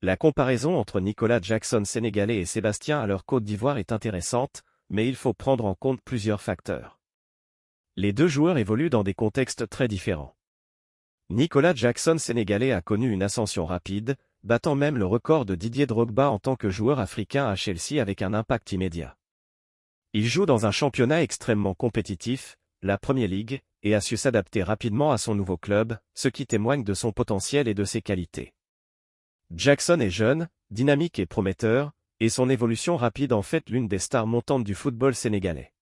La comparaison entre Nicolas Jackson sénégalais et Sébastien Haller Côte d'Ivoire est intéressante, mais il faut prendre en compte plusieurs facteurs. Les deux joueurs évoluent dans des contextes très différents. Nicolas Jackson sénégalais a connu une ascension rapide, battant même le record de Didier Drogba en tant que joueur africain à Chelsea avec un impact immédiat. Il joue dans un championnat extrêmement compétitif, la Premier League, et a su s'adapter rapidement à son nouveau club, ce qui témoigne de son potentiel et de ses qualités. Jackson est jeune, dynamique et prometteur, et son évolution rapide en fait l'une des stars montantes du football sénégalais.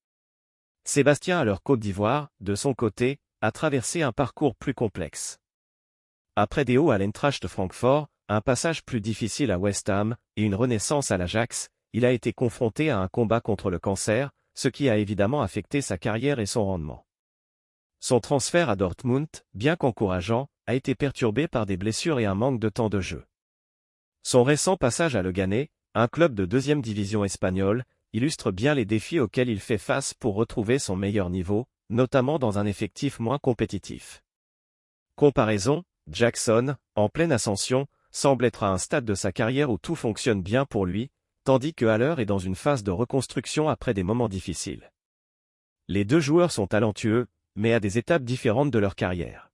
Sébastien Haller Côte d'Ivoire, de son côté, a traversé un parcours plus complexe. Après des hauts à l'Eintracht Francfort, un passage plus difficile à West Ham, et une renaissance à l'Ajax, il a été confronté à un combat contre le cancer, ce qui a évidemment affecté sa carrière et son rendement. Son transfert à Dortmund, bien qu'encourageant, a été perturbé par des blessures et un manque de temps de jeu. Son récent passage à Leganés, un club de deuxième division espagnole, illustre bien les défis auxquels il fait face pour retrouver son meilleur niveau, notamment dans un effectif moins compétitif. Comparaison, Jackson, en pleine ascension, semble être à un stade de sa carrière où tout fonctionne bien pour lui, tandis que Haller est dans une phase de reconstruction après des moments difficiles. Les deux joueurs sont talentueux, mais à des étapes différentes de leur carrière.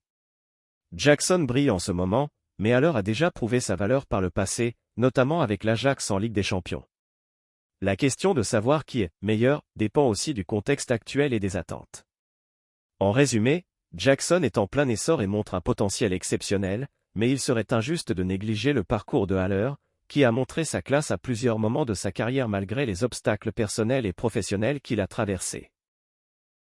Jackson brille en ce moment, mais Haller a déjà prouvé sa valeur par le passé, notamment avec l'Ajax en Ligue des Champions. La question de savoir qui est meilleur dépend aussi du contexte actuel et des attentes. En résumé, Jackson est en plein essor et montre un potentiel exceptionnel, mais il serait injuste de négliger le parcours de Haller, qui a montré sa classe à plusieurs moments de sa carrière malgré les obstacles personnels et professionnels qu'il a traversés.